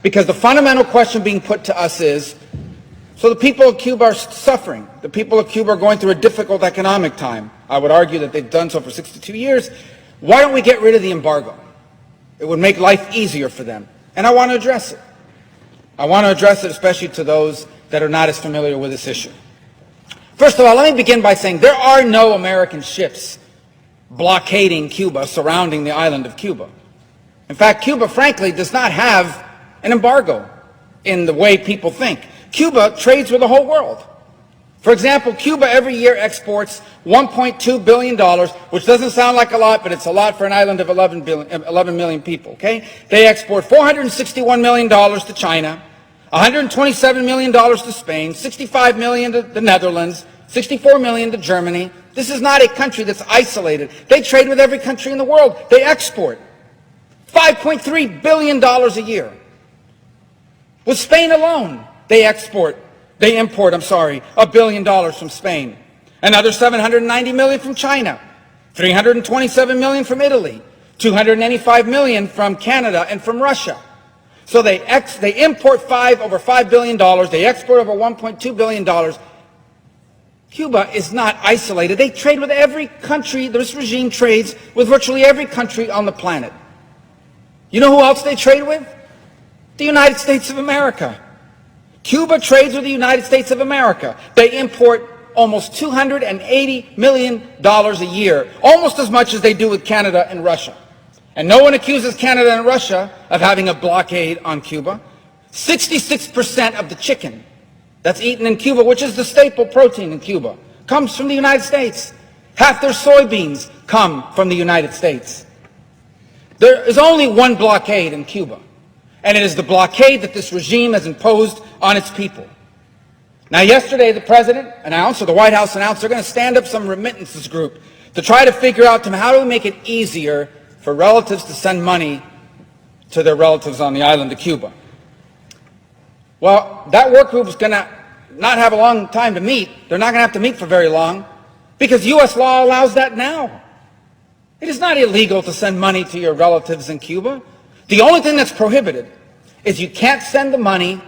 Because the fundamental question being put to us is, so the people of Cuba are suffering. The people of Cuba are going through a difficult economic time. I would argue that they've done so for 62 years. Why don't we get rid of the embargo? It would make life easier for them. And I want to address it. I want to address it especially to those that are not as familiar with this issue. First of all, let me begin by saying there are no American ships blockading Cuba, surrounding the island of Cuba. In fact, Cuba, frankly, does not have an embargo in the way people think. Cuba trades with the whole world. For example, Cuba every year exports $1.2 billion, which doesn't sound like a lot, but it's a lot for an island of 11 million people, okay? They export $461 million to China, $127 million to Spain, $65 million to the Netherlands, $64 million to Germany. This is not a country that's isolated. They trade with every country in the world. They export $5.3 billion a year. With Spain alone, they import, $1 billion from Spain. Another $790 million from China, $327 million from Italy, $285 million from Canada and from Russia. So they import over $5 billion, they export over $1.2 billion. Cuba is not isolated. They trade with every country. This regime trades with virtually every country on the planet. You know who else they trade with? The United States of America. Cuba trades with the United States of America. They import almost $280 million a year, almost as much as they do with Canada and Russia. And no one accuses Canada and Russia of having a blockade on Cuba. 66% of the chicken that's eaten in Cuba, which is the staple protein in Cuba, comes from the United States. Half their soybeans come from the United States. There is only one blockade in Cuba, and it is the blockade that this regime has imposed on its people. Now, yesterday, the President announced, or the White House announced, they're going to stand up some remittances group to try to figure out how do we make it easier for relatives to send money to their relatives on the island of Cuba. Well, that work group is going to not have a long time to meet. They're not going to have to meet for very long because U.S. law allows that now. It is not illegal to send money to your relatives in Cuba. The only thing that's prohibited is you can't send the money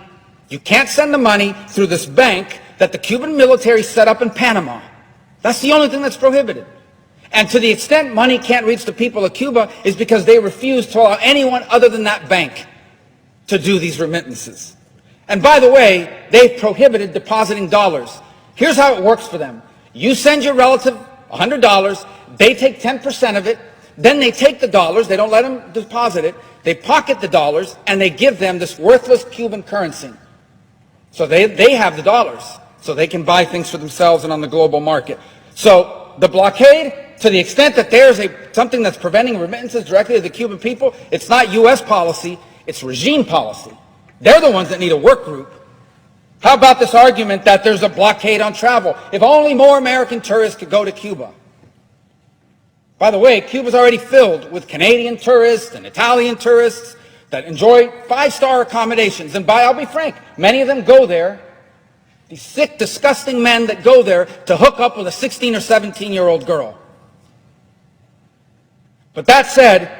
through this bank that the Cuban military set up in Panama. That's the only thing that's prohibited. And to the extent money can't reach the people of Cuba is because they refuse to allow anyone other than that bank to do these remittances. And by the way, they've prohibited depositing dollars. Here's how it works for them. You send your relative $100, they take 10% of it, then they take the dollars, they don't let them deposit it, they pocket the dollars, and they give them this worthless Cuban currency. So they have the dollars, so they can buy things for themselves and on the global market. So the blockade, to the extent that there's something that's preventing remittances directly to the Cuban people, it's not U.S. policy, it's regime policy. They're the ones that need a work group. How about this argument that there's a blockade on travel? If only more American tourists could go to Cuba. By the way, Cuba's already filled with Canadian tourists and Italian tourists that enjoy five-star accommodations. And I'll be frank, many of them go there, these sick, disgusting men that go there to hook up with a 16 or 17-year-old girl. But that said,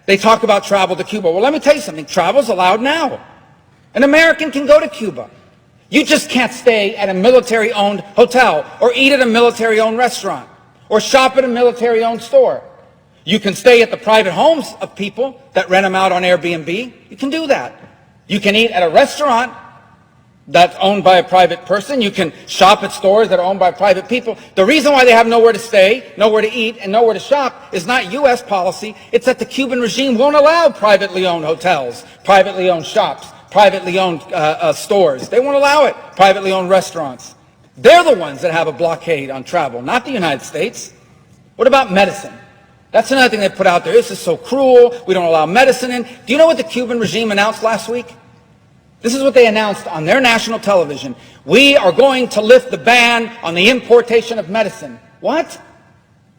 they talk about travel to Cuba. Well, let me tell you something. Travel's allowed now. An American can go to Cuba. You just can't stay at a military-owned hotel or eat at a military-owned restaurant or shop at a military-owned store. You can stay at the private homes of people that rent them out on Airbnb. You can do that. You can eat at a restaurant that's owned by a private person. You can shop at stores that are owned by private people. The reason why they have nowhere to stay, nowhere to eat, and nowhere to shop is not U.S. policy. It's that the Cuban regime won't allow privately owned hotels, privately owned shops, privately owned stores. They won't allow it. Privately owned restaurants. They're the ones that have a blockade on travel, not the United States. What about medicine? That's another thing they put out there. This is so cruel. We don't allow medicine in. Do you know what the Cuban regime announced last week? This is what they announced on their national television. We are going to lift the ban on the importation of medicine. What?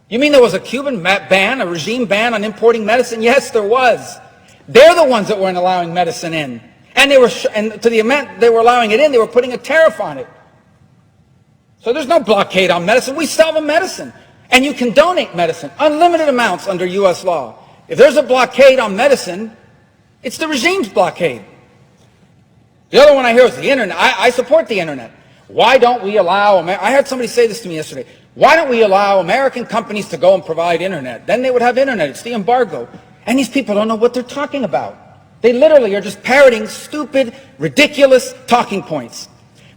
You mean there was a Cuban ban, a regime ban on importing medicine? Yes, there was. They're the ones that weren't allowing medicine in. And to the amount they were allowing it in, they were putting a tariff on it. So there's no blockade on medicine. We sell them medicine. And you can donate medicine, unlimited amounts under U.S. law. If there's a blockade on medicine, it's the regime's blockade. The other one I hear is the internet. I support the internet. Why don't we allow, I had somebody say this to me yesterday, why don't we allow American companies to go and provide internet? Then they would have internet. It's the embargo. And these people don't know what they're talking about. They literally are just parroting stupid, ridiculous talking points.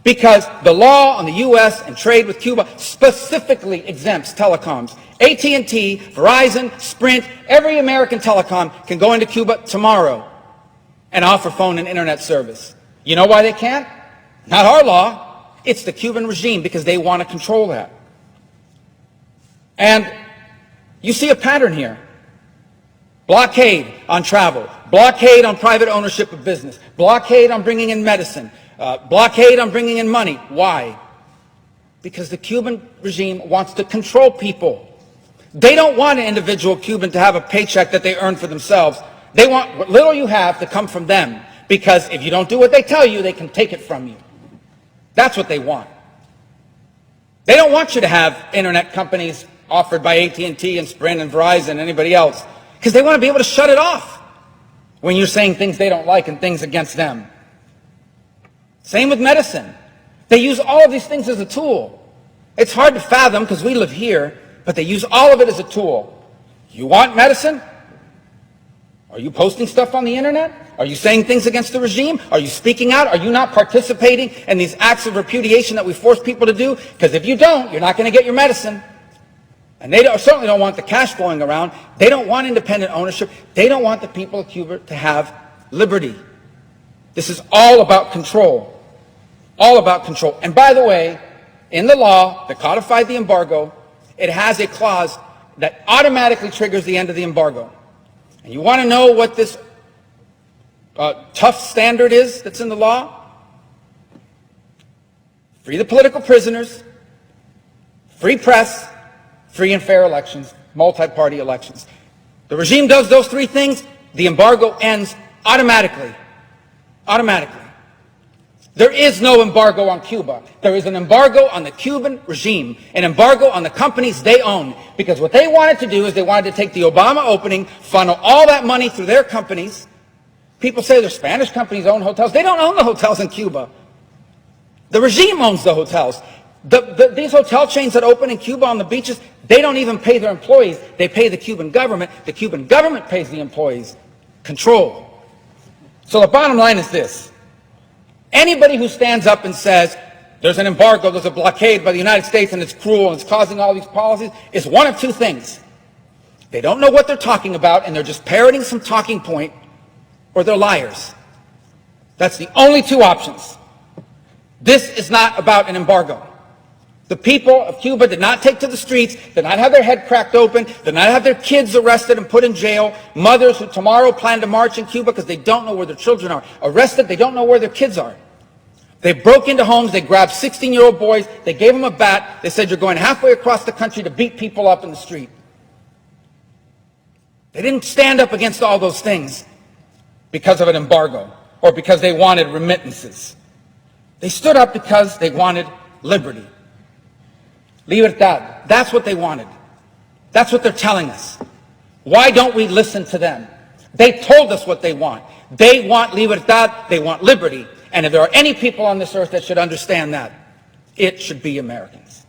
Because the law on the U.S. and trade with Cuba specifically exempts telecoms. AT&T, Verizon, Sprint, every American telecom can go into Cuba tomorrow and offer phone and internet service. You know why they can't? Not our law. It's the Cuban regime, because they want to control that. And you see a pattern here. Blockade on travel, blockade on private ownership of business, blockade on bringing in medicine, blockade on bringing in money. Why? Because the Cuban regime wants to control people. They don't want an individual Cuban to have a paycheck that they earn for themselves. They want what little you have to come from them, because if you don't do what they tell you, they can take it from you. That's what they want. They don't want you to have internet companies offered by AT&T and Sprint and Verizon and anybody else, because they want to be able to shut it off when you're saying things they don't like and things against them. Same with medicine. They use all of these things as a tool. It's hard to fathom because we live here, but they use all of it as a tool. You want medicine? Are you posting stuff on the internet? Are you saying things against the regime? Are you speaking out? Are you not participating in these acts of repudiation that we force people to do? Because if you don't, you're not going to get your medicine. And they certainly don't want the cash flowing around. They don't want independent ownership. They don't want the people of Cuba to have liberty. This is all about control. All about control. And by the way, in the law that codified the embargo, it has a clause that automatically triggers the end of the embargo. And you want to know what this tough standard is that's in the law? Free the political prisoners, free press, free and fair elections, multi-party elections. The regime does those three things, the embargo ends automatically. Automatically. There is no embargo on Cuba. There is an embargo on the Cuban regime, an embargo on the companies they own. Because what they wanted to do is they wanted to take the Obama opening, funnel all that money through their companies. People say their Spanish companies own hotels. They don't own the hotels in Cuba. The regime owns the hotels. These hotel chains that open in Cuba on the beaches, they don't even pay their employees. They pay the Cuban government. The Cuban government pays the employees. Control. So the bottom line is this. Anybody who stands up and says there's an embargo, there's a blockade by the United States and it's cruel and it's causing all these policies is one of two things. They don't know what they're talking about and they're just parroting some talking point, or they're liars. That's the only two options. This is not about an embargo. The people of Cuba did not take to the streets, did not have their head cracked open, did not have their kids arrested and put in jail. Mothers who tomorrow plan to march in Cuba because they don't know where their children are. Arrested, they don't know where their kids are. They broke into homes, they grabbed 16-year-old boys, they gave them a bat, they said, you're going halfway across the country to beat people up in the street. They didn't stand up against all those things because of an embargo or because they wanted remittances. They stood up because they wanted liberty. Libertad. That's what they wanted. That's what they're telling us. Why don't we listen to them? They told us what they want. They want libertad. They want liberty. And if there are any people on this earth that should understand that, it should be Americans.